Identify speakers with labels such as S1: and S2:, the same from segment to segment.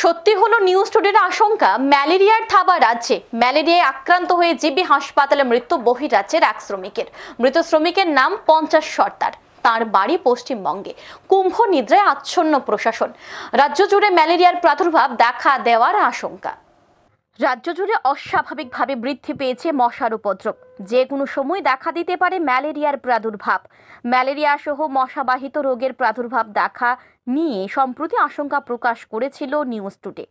S1: সত্যি হলো নিউজ টুডের আশঙ্কা, ম্যালেরিয়ার থাবা রাজ্যে। ম্যালেরিয়ায় আক্রান্ত হয়ে জিবি হাসপাতালে মৃত্যু বহিরাজ্যের এক শ্রমিকের। মৃত শ্রমিকের নাম পঞ্চাশ সর্দার। তার বাড়ি পশ্চিমবঙ্গে। কুম্ভ নিদ্রায় আচ্ছন্ন প্রশাসন। রাজ্য জুড়ে ম্যালেরিয়ার প্রাদুর্ভাব দেখা দেওয়ার আশঙ্কা। রাজ্য জুড়ে অস্বাভাবিকভাবে বৃদ্ধি পেয়েছে মশার উপদ্রব। যে কোনো সময় দেখা দিতে পারে ম্যালেরিয়ার প্রাদুর্ভাব। ম্যালেরিয়া সহ মশাবাহিত রোগের প্রাদুর্ভাব দেখা নিয়ে সম্প্রতি আশঙ্কা প্রকাশ করেছিল নিউজ টুডে।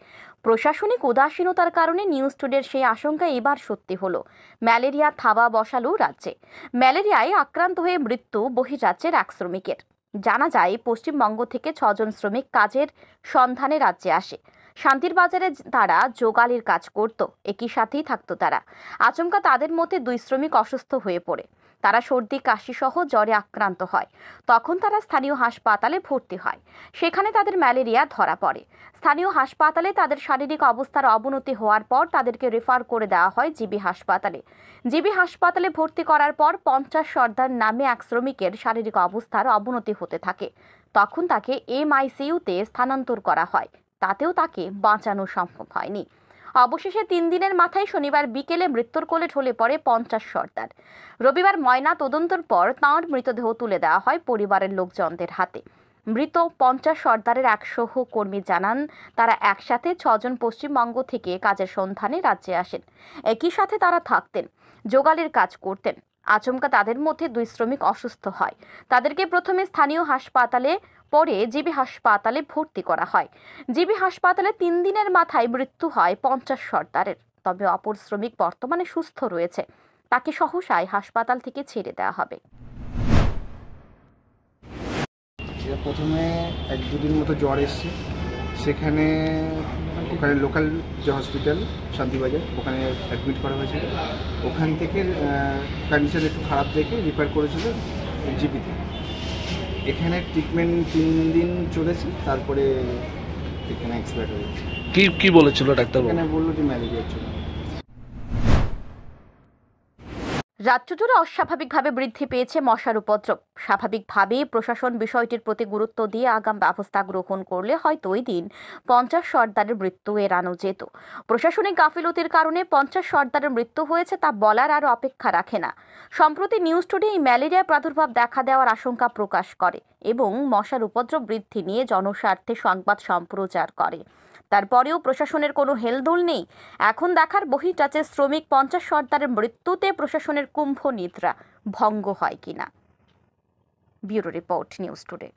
S1: প্রশাসনিক উদাসীনতার কারণে নিউজ টুডের সেই আশঙ্কা এবার সত্যি হলো। ম্যালেরিয়া থাবা বসালো রাজ্যে। ম্যালেরিয়ায় আক্রান্ত হয়ে মৃত্যু বহিরাজ্যের এক শ্রমিকের। জানা যায়, পশ্চিমবঙ্গ থেকে 6 জন শ্রমিক কাজের সন্ধানে রাজ্যে আসে। শান্তির বাজারে তারা জোগালির কাজ করত, একই সাথেই থাকতো তারা। আচমকা তাদের মধ্যে 2 শ্রমিক অসুস্থ হয়ে পড়ে। তারা সর্দি কাশি সহ জ্বরে আক্রান্ত হয়। তখন তারা স্থানীয় হাসপাতালে ভর্তি হয়। সেখানে তাদের ম্যালেরিয়া ধরা পড়ে। স্থানীয় হাসপাতালে তাদের শারীরিক অবস্থার অবনতি হওয়ার পর তাদেরকে রেফার করে দেওয়া হয় জিবি হাসপাতালে। জিবি হাসপাতালে ভর্তি করার পর পঞ্চাশ সর্দার নামে এক শ্রমিকের শারীরিক অবস্থার অবনতি হতে থাকে। তখন তাকে MICUতে স্থানান্তর করা হয়। তাতেও তাকে বাঁচানো সম্ভব হয়নি। অবশেষে 3 দিনের মাথায় শনিবার বিকেলে মৃত্যুর কোলে ঢলে পড়ে পঞ্চাশ সর্দার। রবিবার ময়না তদন্তের পর তাঁর মৃতদেহ তুলে দেওয়া হয় পরিবারের লোকজনদের হাতে। মৃত পঞ্চাশ সর্দারের এক সহকর্মী জানান, তারা একসাথে 6 জন পশ্চিমবঙ্গ থেকে কাজের সন্ধানে রাজ্যে আসেন। একই সাথে তারা থাকতেন, জোগালির কাজ করতেন। আচমকা তাদের মধ্যে 2 শ্রমিক অসুস্থ হয়। তাদেরকে প্রথমে স্থানীয় হাসপাতালে, পরে জিবি হাসপাতালে ভর্তি করা হয়। জিবি হাসপাতালে 3 দিনের মাথায় মৃত্যু হয় পঞ্চাশ সর্দারের। তবে অপর শ্রমিক বর্তমানে সুস্থ রয়েছে। তাকে সহসায় হাসপাতাল থেকে ছেড়ে দেওয়া হবে।
S2: প্রথমে 1-2 দিন মতো জ্বর এসছে। সেখানে ওখানে লোকাল যে হসপিটাল শান্তিবাজার, ওখানে অ্যাডমিট করা হয়েছিল। ওখান থেকে কন্ডিশন একটু খারাপ দেখে রিফার করেছিল জিবিতে। এখানে ট্রিটমেন্ট 3 দিন চলেছে, তারপরে এখানে এক্সপায়ার হয়েছে।
S3: কি বলেছিল ডাক্তার?
S2: এখানে বললো যে ম্যালেরিয়ার জন্য।
S1: রাজ্য জুড়ে অস্বাভাবিকভাবে বৃদ্ধি পেয়েছে মশার উপদ্রব। স্বাভাবিকভাবেই প্রশাসন বিষয়টির প্রতি গুরুত্ব দিয়ে আগাম ব্যবস্থা গ্রহণ করলে হয়তো ওই দিন পঞ্চাশ সর্দারের মৃত্যু এড়ানো যেত। প্রশাসনিক গাফিলতির কারণে পঞ্চাশ সর্দারের মৃত্যু হয়েছে তা বলার আর অপেক্ষা রাখে না। সম্প্রতি নিউজ টুডে এই ম্যালেরিয়া প্রাদুর্ভাব দেখা দেওয়ার আশঙ্কা প্রকাশ করে এবং মশার উপদ্রব বৃদ্ধি নিয়ে জনস্বার্থে সংবাদ সম্প্রচার করে। তারপরেও প্রশাসনের কোনো হেলদোল নেই। এখন দেখার বহিরাজ্যের শ্রমিক পঞ্চাশ সর্দারের মৃত্যুতে প্রশাসনের কুম্ভ নিদ্রা ভঙ্গ হয় কিনা। Bureau report, news today.